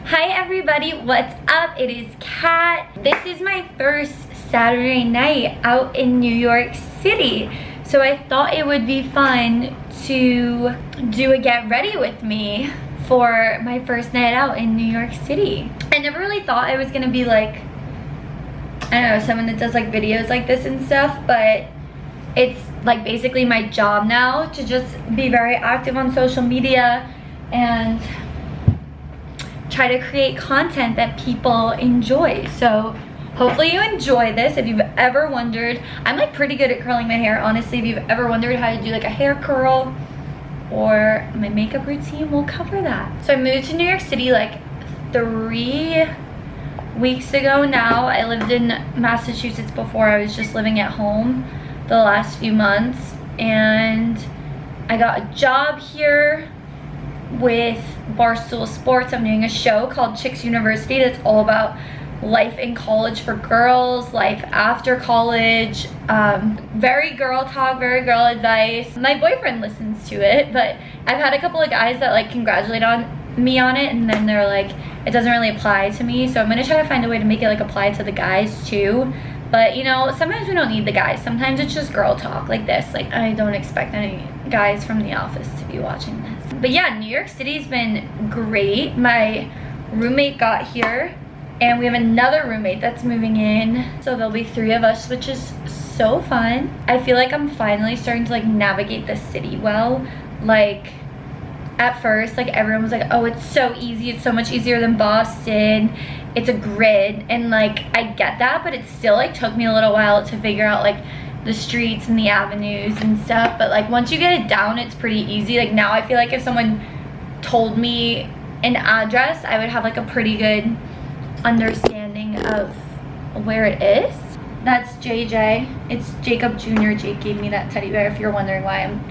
Hi everybody, what's up? It is Kat. This is my first Saturday night out in New York City. So I thought it would be fun to do a get ready with me for my first night out in New York City. I never really thought I was gonna be like, I don't know, someone that does like videos like this and stuff, but it's like basically my job now to just be very active on social media and try to create content that people enjoy. So hopefully you enjoy this. If you've ever wondered, I'm like pretty good at curling my hair, honestly. If you've ever wondered how to do like a hair curl or my makeup routine, we'll cover that. So I moved to New York City like 3 weeks ago now. I lived in Massachusetts before. I was just living at home the last few months, and I got a job here with Barstool Sports. I'm doing a show called Chicks University that's all about life in college for girls, life after college, very girl talk, very girl advice. My boyfriend listens to it, but I've had a couple of guys that like congratulate me on it, and then they're like, it doesn't really apply to me. So I'm gonna try to find a way to make it like apply to the guys too. But you know, sometimes we don't need the guys. Sometimes it's just girl talk like this. Like, I don't expect any guys from the office to be watching this. But yeah, New York City's been great. My roommate got here, and we have another roommate that's moving in. So there'll be 3 of us, which is so fun. I feel like I'm finally starting to like navigate the city well. Like, at first, like everyone was like, oh, it's so easy. It's so much easier than Boston. It's a grid, and like I get that, but it still like took me a little while to figure out like the streets and the avenues and stuff. But like once you get it down, it's pretty easy. Like now I feel like if someone told me an address, I would have like a pretty good understanding of where it is. That's JJ. It's Jacob Jr. Jake gave me that teddy bear, if you're wondering why I'm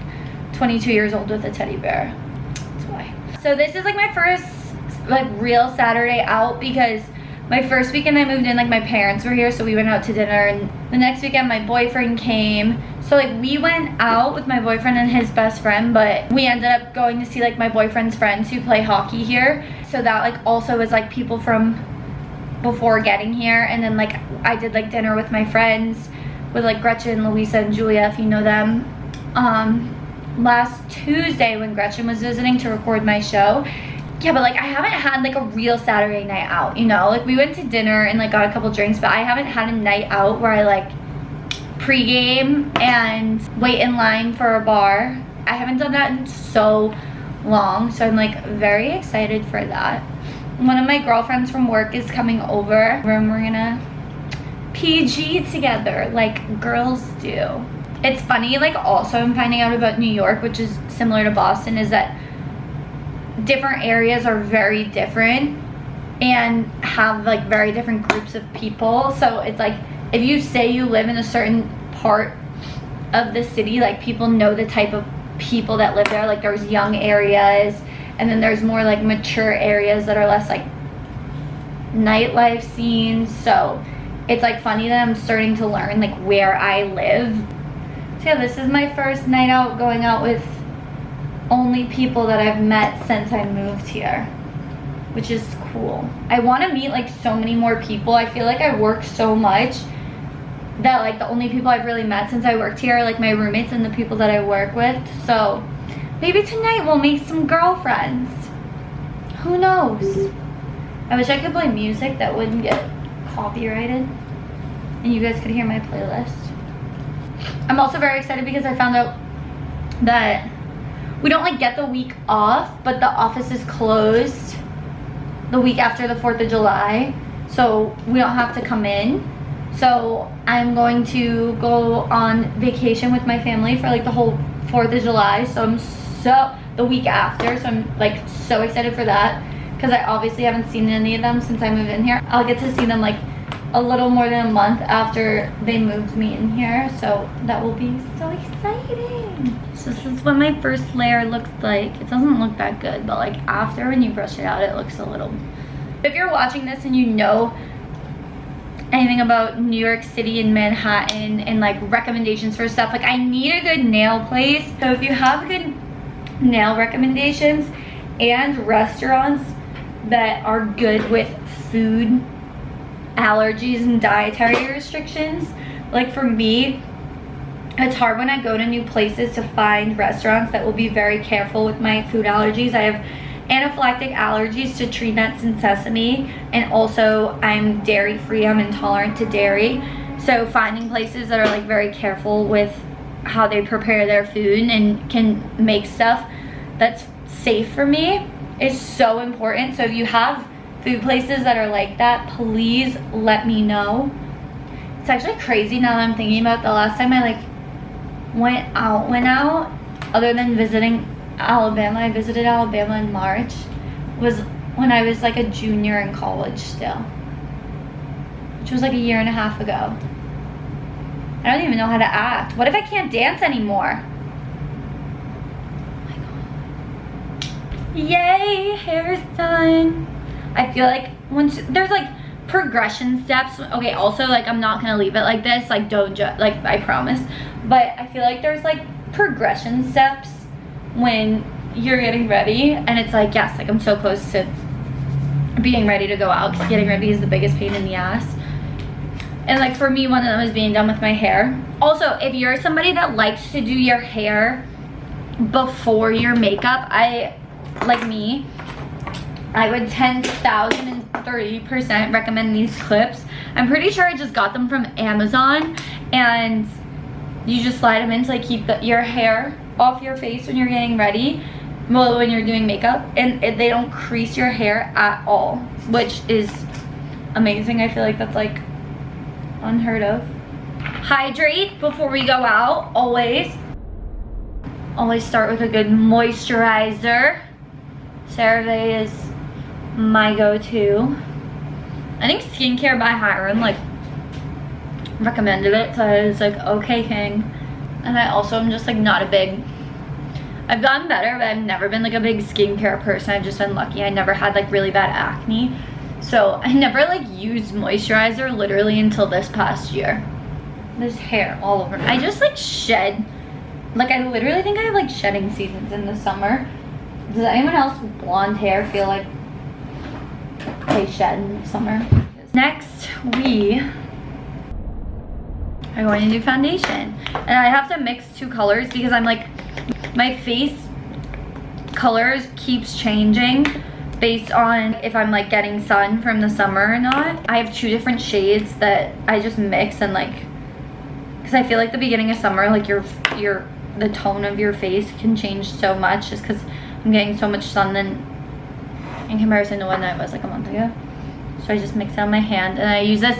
22 years old with a teddy bear. That's why. So this is like my first like real Saturday out, because my first weekend I moved in, like my parents were here, so we went out to dinner, and the next weekend my boyfriend came. So like we went out with my boyfriend and his best friend, but we ended up going to see like my boyfriend's friends who play hockey here. So that like also was like people from before getting here. And then like I did like dinner with my friends, with like Gretchen, Louisa, and Julia, if you know them. Last Tuesday when Gretchen was visiting to record my show. Yeah, but like I haven't had like a real Saturday night out, you know? Like we went to dinner and like got a couple drinks, but I haven't had a night out where I like pregame and wait in line for a bar. I haven't done that in so long, so I'm like very excited for that. One of my girlfriends from work is coming over, and we're gonna PG together like girls do. It's funny, like also I'm finding out about New York, which is similar to Boston, is that different areas are very different and have like very different groups of people. So it's like if you say you live in a certain part of the city, like people know the type of people that live there. Like there's young areas, and then there's more like mature areas that are less like nightlife scenes. So it's like funny that I'm starting to learn like where I live. So yeah, this is my first night out, going out with only people that I've met since I moved here, which is cool. I want to meet like so many more people. I feel like I work so much that like the only people I've really met since I worked here are like my roommates and the people that I work with. So maybe tonight we'll make some girlfriends. Who knows? I wish I could play music that wouldn't get copyrighted and you guys could hear my playlist. I'm also very excited because I found out that we don't like get the week off, but the office is closed the week after the 4th of July, so we don't have to come in. So I'm going to go on vacation with my family for like the whole 4th of July. So the week after, so I'm like so excited for that, because I obviously haven't seen any of them since I moved in here. I'll get to see them like a little more than a month after they moved me in here, so that will be so exciting. So this is what my first layer looks like. It doesn't look that good, but like after, when you brush it out, it looks a little. If you're watching this and you know anything about New York City and Manhattan and like recommendations for stuff, like I need a good nail place. So if you have good nail recommendations and restaurants that are good with food allergies and dietary restrictions. Like for me, it's hard when I go to new places to find restaurants that will be very careful with my food allergies. I have anaphylactic allergies to tree nuts and sesame, and also I'm dairy free. I'm intolerant to dairy. So finding places that are like very careful with how they prepare their food and can make stuff that's safe for me is so important. So if you have food places that are like that, please let me know. It's actually crazy now that I'm thinking about the last time I like went out, other than visiting Alabama. I visited Alabama in March, was when I was like a junior in college still, which was like a year and a half ago. I don't even know how to act. What if I can't dance anymore? Oh my god. Yay, hair is done. I feel like once there's like progression steps. Okay, also like I'm not gonna leave it like this, like don't judge, like I promise. But I feel like there's like progression steps when you're getting ready, and it's like, yes, like I'm so close to being ready to go out, because getting ready is the biggest pain in the ass. And like for me, one of them is being done with my hair. Also, if you're somebody that likes to do your hair before your makeup, like me, I would 10,030% recommend these clips. I'm pretty sure I just got them from Amazon, and you just slide them in to like keep your hair off your face when you're getting ready, well, when you're doing makeup, and they don't crease your hair at all, which is amazing. I feel like that's like unheard of. Hydrate before we go out, always start with a good moisturizer. CeraVe is my go-to. I think Skincare by Hiram like recommended it, so I was like, okay, king. And I also am just like not a big, I've gotten better, but I've never been like a big skincare person. I've just been lucky. I never had like really bad acne, so I never like used moisturizer literally until this past year. There's hair all over me. I just like shed, like I literally think I have like shedding seasons in the summer. Does anyone else with blonde hair feel like they shed in the summer? Next, we are going to do foundation. And I have to mix two colors because I'm like, my face colors keeps changing based on if I'm like getting sun from the summer or not. I have two different shades that I just mix, and like, because I feel like the beginning of summer, like the tone of your face can change so much just because I'm getting so much sun than in comparison to when I was like a month ago. So I just mix it on my hand, and I use this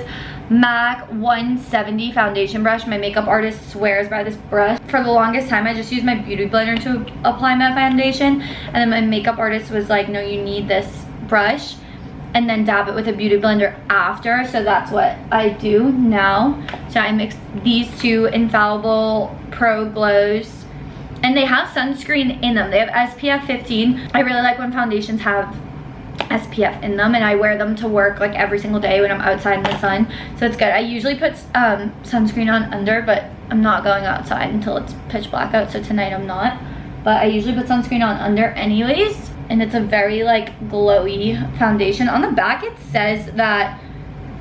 MAC 170 foundation brush. My makeup artist swears by this brush. For the longest time I just used my beauty blender to apply my foundation, and then my makeup artist was like, no, you need this brush and then dab it with a beauty blender after. So that's what I do now. So I mix these two Infallible Pro Glows, and they have sunscreen in them. They have SPF 15. I really like when foundations have SPF in them, and I wear them to work like every single day when I'm outside in the sun, so it's good. I usually put sunscreen on under, but I'm not going outside until it's pitch black out, so tonight I'm not. But I usually put sunscreen on under anyways, and it's a very like glowy foundation. On the back it says that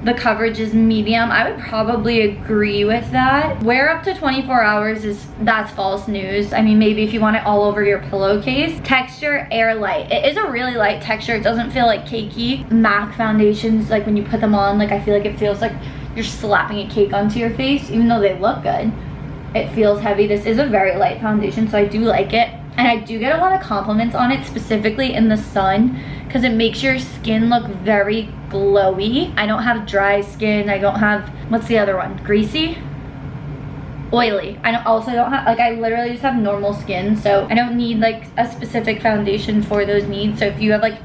the coverage is medium. I would probably agree with that. Wear up to 24 hours that's false news. I mean, maybe if you want it all over your pillowcase. Texture, air light. It is a really light texture. It doesn't feel like cakey. MAC foundations, like when you put them on, like I feel like it feels like you're slapping a cake onto your face, even though they look good. It feels heavy. This is a very light foundation, so I do like it. And I do get a lot of compliments on it, specifically in the sun, because it makes your skin look very glowy. I don't have dry skin. I don't have, what's the other one? Greasy? Oily. I also don't have, like I literally just have normal skin, so I don't need like a specific foundation for those needs. So if you have like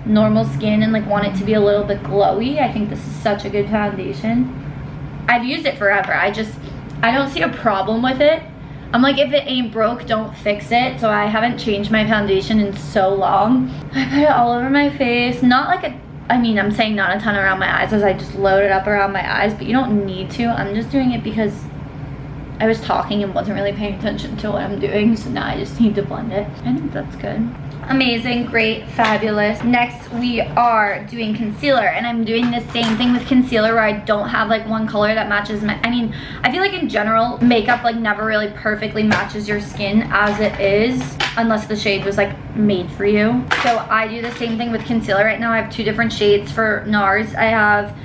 normal skin and like want it to be a little bit glowy, I think this is such a good foundation. I've used it forever. I don't see a problem with it. I'm like, if it ain't broke, don't fix it. So I haven't changed my foundation in so long. I put it all over my face. Not like I mean, I'm saying not a ton around my eyes, as I just load it up around my eyes, but you don't need to. I'm just doing it because I was talking and wasn't really paying attention to what I'm doing, so now I just need to blend it. I think that's good. Amazing, great, fabulous. Next, we are doing concealer, and I'm doing the same thing with concealer where I don't have like one color that matches my, I mean, I feel like in general, makeup like never really perfectly matches your skin as it is, unless the shade was like made for you. So I do the same thing with concealer. Right now I have two different shades for NARS. I have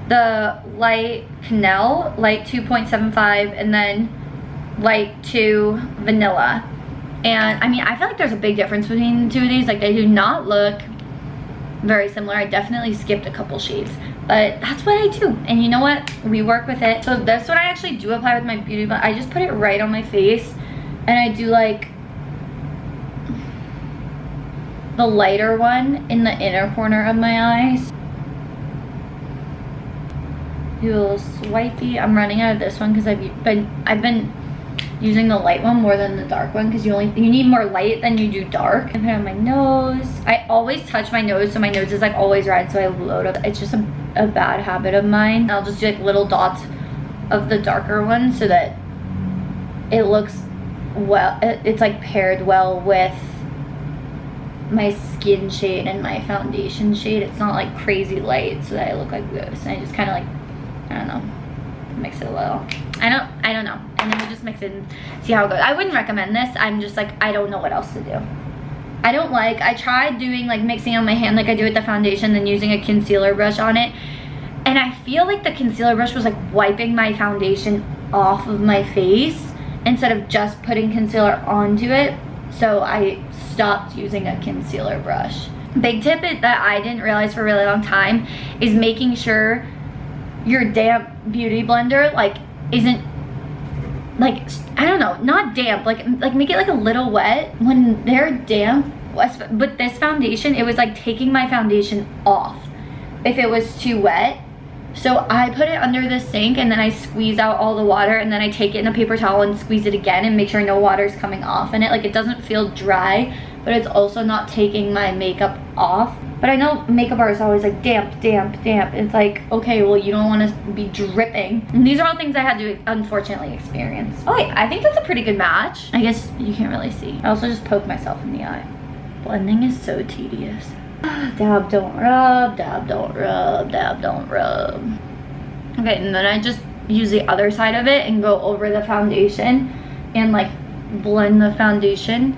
the light Canel, light 2.75, and then light 2 vanilla. And I mean, I feel like there's a big difference between the two of these. Like, they do not look very similar. I definitely skipped a couple shades, but that's what I do. And you know what? We work with it. So that's what I actually do apply with my beauty blender. I just put it right on my face, and I do like the lighter one in the inner corner of my eyes. Do a little swipey. I'm running out of this one because I've been using the light one more than the dark one because you need more light than you do dark. I put it on my nose. I always touch my nose, so my nose is like always red, so I load up. It's just a bad habit of mine. I'll just do like little dots of the darker one so that it looks well, it's like paired well with my skin shade and my foundation shade. It's not like crazy light so that I look like this. And I just kind of like, I don't know, mix it a little. I don't know. And then we just mix it and see how it goes. I wouldn't recommend this. I'm just like, I don't know what else to do. I tried doing like mixing on my hand like I do with the foundation, then using a concealer brush on it. And I feel like the concealer brush was like wiping my foundation off of my face instead of just putting concealer onto it. So I stopped using a concealer brush. Big tip that I didn't realize for a really long time is making sure your damp beauty blender like isn't like, I don't know, not damp, like make it like a little wet when they're damp. But this foundation, it was like taking my foundation off if it was too wet. So I put it under the sink and then I squeeze out all the water, and then I take it in a paper towel and squeeze it again and make sure no water is coming off in it. Like, it doesn't feel dry, but it's also not taking my makeup off. But I know makeup artists are always like damp, damp, damp. It's like, okay, well, you don't want to be dripping. And these are all things I had to unfortunately experience. Oh wait, I think that's a pretty good match. I guess you can't really see. I also just poked myself in the eye. Blending is so tedious. Dab, don't rub, dab, don't rub, dab, don't rub. Okay, and then I just use the other side of it and go over the foundation and like blend the foundation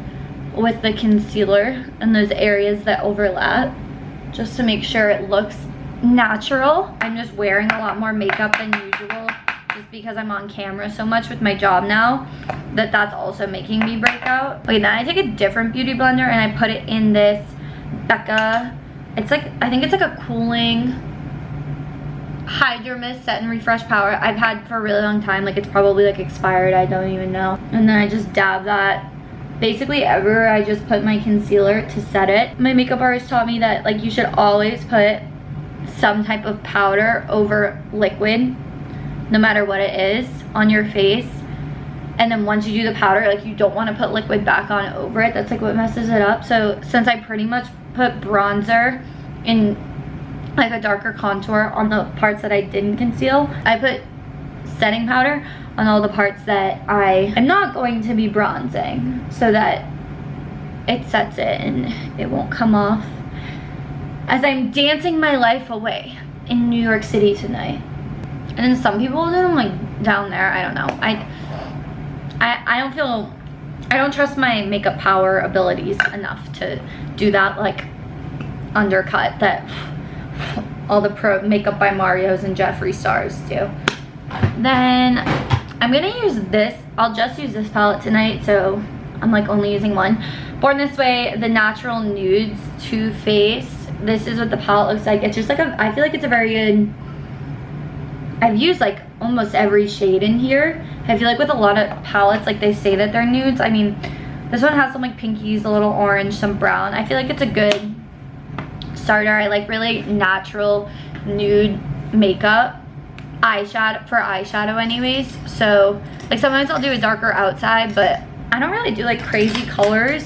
with the concealer in those areas that overlap, just to make sure it looks natural. I'm just wearing a lot more makeup than usual just because I'm on camera so much with my job now, that's also making me break out. Okay, then I take a different beauty blender and I put it in this Becca, it's like, I think it's like a cooling Hydro Mist Set and Refresh Powder I've had for a really long time. Like, it's probably like expired, I don't even know. And then I just dab that basically everywhere I just put my concealer to set it. My makeup artist taught me that like you should always put some type of powder over liquid, no matter what it is, on your face. And then once you do the powder, like, you don't want to put liquid back on over it. That's like what messes it up. So since I pretty much put bronzer in like a darker contour on the parts that I didn't conceal, I put setting powder on all the parts that I am not going to be bronzing, so that it sets it and it won't come off as I'm dancing my life away in New York City tonight. And then some people do them like down there. I don't know. I don't trust my makeup power abilities enough to do that like undercut that all the pro makeup by Mario's and Jeffree Stars do. Then I'm gonna use this. I'll just use this palette tonight, so I'm like only using one. Born This Way, the Natural Nudes Too Faced. This is what the palette looks like. It's just like I feel like it's a very good, I've used like almost every shade in here. I feel like with a lot of palettes, like they say that they're nudes. I mean, this one has some like pinkies, a little orange, some brown. I feel like it's a good starter. I like really natural nude makeup. Eyeshadow anyways. So like sometimes I'll do a darker outside, but I don't really do like crazy colors.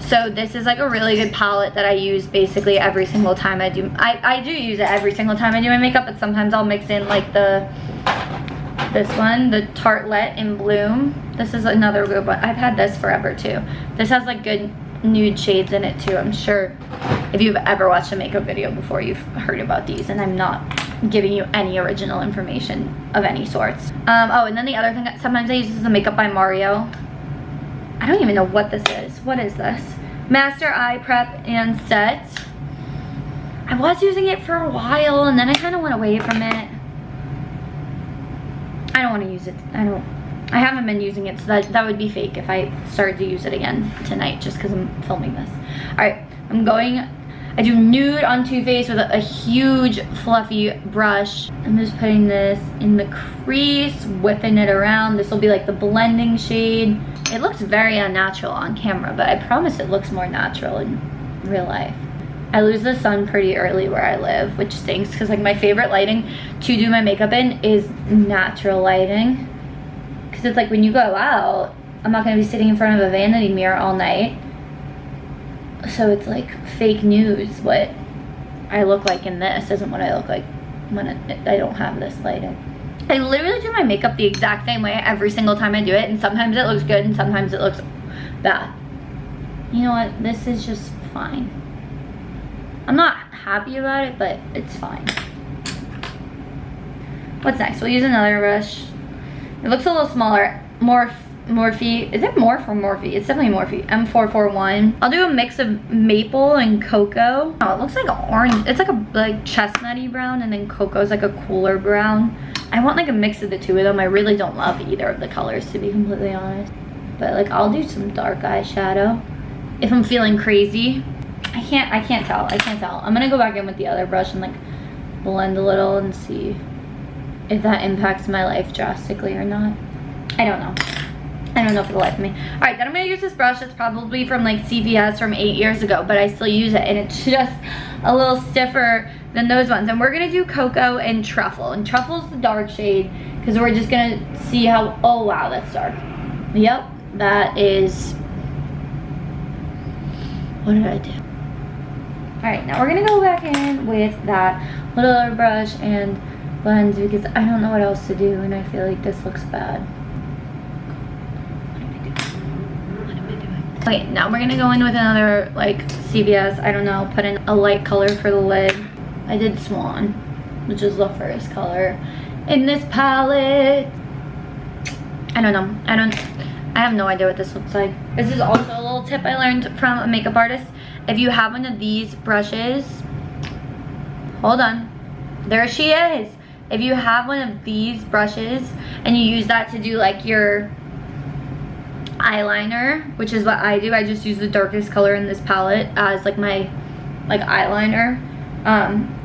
So this is like a really good palette that I use basically every single time I do. I do use it every single time I do my makeup, but sometimes I'll mix in like this one, the Tartelette in Bloom. This is another good one. I've had this forever too. This has like good nude shades in it too. I'm sure if you've ever watched a makeup video before, you've heard about these, and I'm not giving you any original information of any sorts. Oh, and then the other thing that sometimes I use is the Makeup by Mario. I don't even know what this is. What is this? Master Eye Prep and Set. I was using it for a while, and then I kind of went away from it. I don't want to use it. I haven't been using it, so that would be fake if I started to use it again tonight just because I'm filming this. Alright, I do nude on Too Faced with a huge fluffy brush. I'm just putting this in the crease, whipping it around. This will be like the blending shade. It looks very unnatural on camera, but I promise it looks more natural in real life. I lose the sun pretty early where I live, which stinks because like my favorite lighting to do my makeup in is natural lighting. Because it's like when you go out, I'm not going to be sitting in front of a vanity mirror all night. So it's like fake news. What I look like in this isn't what I look like when I don't have this lighting. I literally do my makeup the exact same way every single time I do it, and sometimes it looks good and sometimes it looks bad. You know what? This is just fine. I'm not happy about it, but it's fine. What's next? We'll use another brush. It looks a little smaller. Morphe. Is it Morphe or Morphe? It's definitely Morphe. M441. I'll do a mix of maple and cocoa. Oh, it looks like orange. It's like a chestnutty brown, and then cocoa's like a cooler brown. I want like a mix of the two of them. I really don't love either of the colors, to be completely honest. But like I'll do some dark eyeshadow if I'm feeling crazy. I can't tell. I'm gonna go back in with the other brush and like blend a little and see if that impacts my life drastically or not. I don't know. I don't know for the life of me. Alright, then I'm gonna use this brush. It's probably from like CVS from 8 years ago, but I still use it, and it's just a little stiffer than those ones. And we're gonna do cocoa and truffle. And truffle's the dark shade because we're just gonna see how, oh wow, that's dark. Yep, that is, what did I do? Alright, now we're gonna go back in with that little other brush and blend because I don't know what else to do, and I feel like this looks bad. What am I doing? Okay, now we're gonna go in with another like CVS, I don't know, put in a light color for the lid. I did Swan, which is the first color in this palette. I don't know. I have no idea what this looks like. This is also a little tip I learned from a makeup artist. If you have one of these brushes, hold on, there she is. If you have one of these brushes and you use that to do like your eyeliner, which is what I do, I just use the darkest color in this palette as like my eyeliner.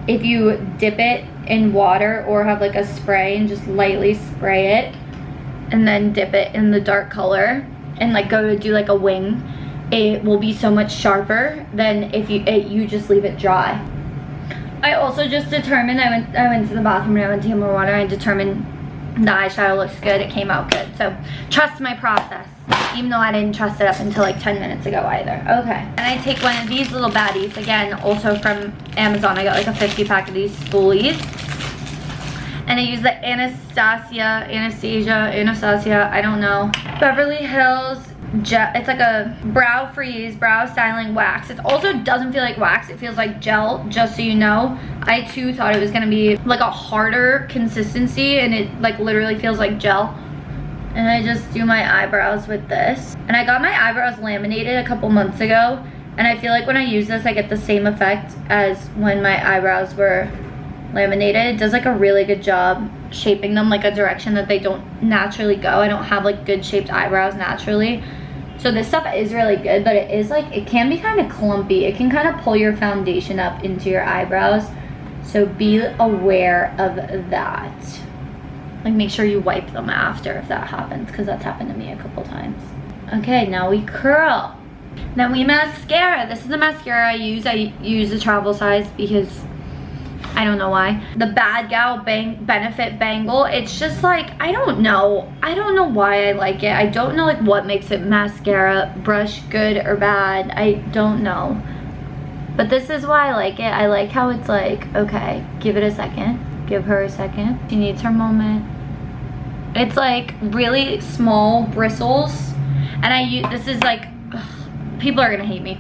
If you dip it in water or have like a spray and just lightly spray it and then dip it in the dark color and like go to do like a wing, it will be so much sharper than if you just leave it dry. I also just determined, I went to the bathroom and I went to get more water. I determined the eyeshadow looks good, it came out good. So trust my process, even though I didn't trust it up until like 10 minutes ago either. Okay, and I take one of these little baddies, again, also from Amazon. I got like a 50 pack of these spoolies. And I use the Anastasia, I don't know, Beverly Hills gel. It's like a brow freeze, brow styling wax. It also doesn't feel like wax, it feels like gel, just so you know. I too thought it was gonna be like a harder consistency, and it like literally feels like gel. And I just do my eyebrows with this. And I got my eyebrows laminated a couple months ago, and I feel like when I use this I get the same effect as when my eyebrows were laminated. It does like a really good job shaping them like a direction that they don't naturally go. I don't have like good shaped eyebrows naturally, so this stuff is really good, but it is like, it can be kind of clumpy. It can kind of pull your foundation up into your eyebrows, so be aware of that. Like make sure you wipe them after if that happens, because that's happened to me a couple times. Okay, now we curl. Then we mascara. This is the mascara I use. I use the travel size because I don't know why. The Bad Gal Benefit Bangle. It's just like, I don't know why I like it. I don't know like what makes it mascara brush good or bad. I don't know. But this is why I like it. I like how it's like, okay, give it a second. Give her a second. She needs her moment. It's like really small bristles. And this is like, people are gonna hate me.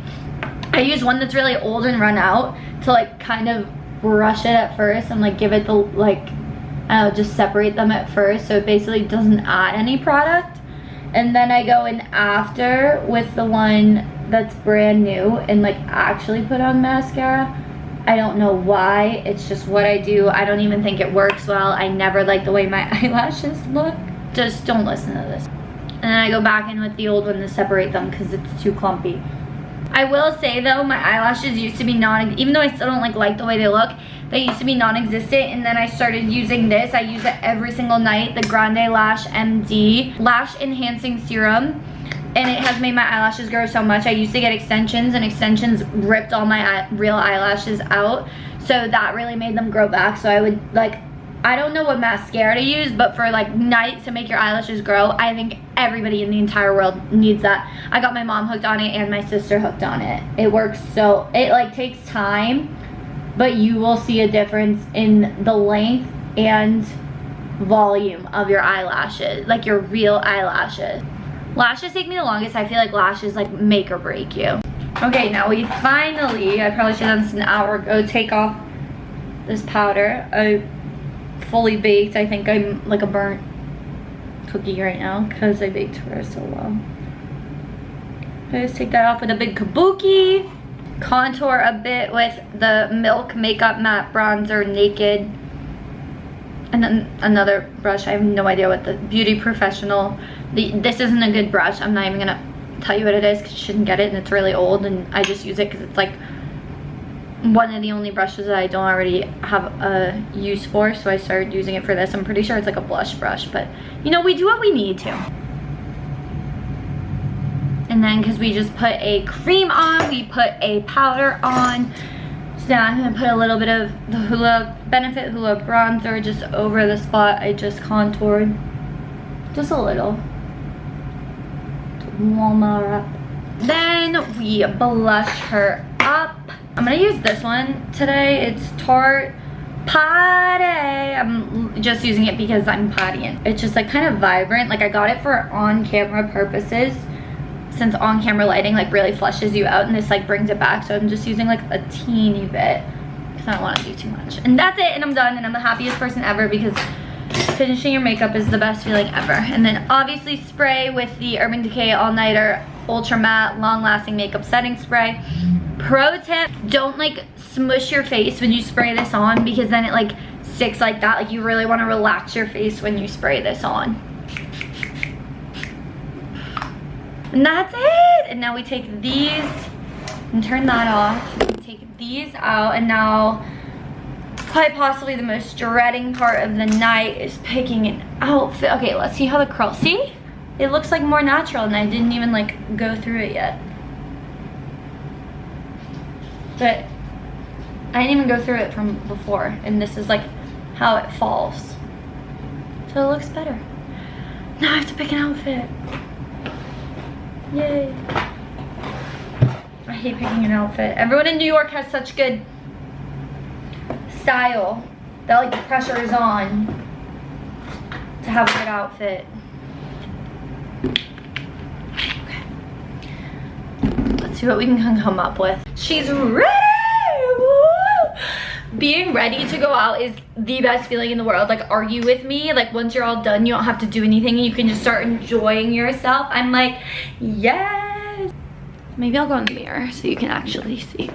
I use one that's really old and run out to like kind of brush it at first and like give it the like, I don't know, just separate them at first so it basically doesn't add any product. And then I go in after with the one that's brand new and like actually put on mascara. I don't know why, it's just what I do. I don't even think it works well. I never like the way my eyelashes look. Just don't listen to this. And then I go back in with the old one to separate them because it's too clumpy. I will say though, my eyelashes used to be even though I still don't like the way they look, they used to be non-existent, and then I started using this. I use it every single night, the Grande Lash MD Lash Enhancing Serum. And it has made my eyelashes grow so much. I used to get extensions, and extensions ripped all my real eyelashes out. So that really made them grow back. So I would like, I don't know what mascara to use, but for like nights to make your eyelashes grow, I think everybody in the entire world needs that. I got my mom hooked on it and my sister hooked on it. It works so, it like takes time, but you will see a difference in the length and volume of your eyelashes, like your real eyelashes. Lashes take me the longest. I feel like lashes like make or break you. Okay, now we finally, I probably should have done this an hour ago, take off this powder. I fully baked. I think I'm like a burnt cookie right now because I baked for so well. I just take that off with a big kabuki. Contour a bit with the Milk Makeup Matte Bronzer Naked. And then another brush, I have no idea what the Beauty Professional. This isn't a good brush. I'm not even gonna tell you what it is because you shouldn't get it, and it's really old, and I just use it because it's like one of the only brushes that I don't already have a use for, so I started using it for this. I'm pretty sure it's like a blush brush, but you know, we do what we need to. And then because we just put a cream on, we put a powder on. So now I'm gonna put a little bit of the Benefit Hoola bronzer just over the spot I just contoured. Just a little. To warm her up. Then we blush her up. I'm gonna use this one today. It's Tarte Party. I'm just using it because I'm partying. It's just like kind of vibrant. Like I got it for on-camera purposes, since on-camera lighting like really flushes you out, and this like brings it back. So I'm just using like a teeny bit because I don't want to do too much. And that's it, and I'm done, and I'm the happiest person ever because finishing your makeup is the best feeling ever. And then obviously spray with the Urban Decay All Nighter Ultra Matte Long Lasting Makeup Setting Spray. Pro tip, don't like smush your face when you spray this on because then it like sticks like that. Like you really want to relax your face when you spray this on. And that's it. And now we take these and turn that off. We take these out, and now quite possibly the most dreading part of the night is picking an outfit. Okay, let's see how the curl, see? It looks like more natural, and I didn't even like go through it yet. But I didn't even go through it from before, and this is like how it falls. So it looks better. Now I have to pick an outfit. Yay. I hate picking an outfit. Everyone in New York has such good style that like the pressure is on to have a good outfit. Okay. Let's see what we can come up with. She's ready! Woo! Being ready to go out is the best feeling in the world. Like, argue with me. Like, once you're all done, you don't have to do anything. You can just start enjoying yourself. I'm like, yes. Maybe I'll go in the mirror so you can actually see.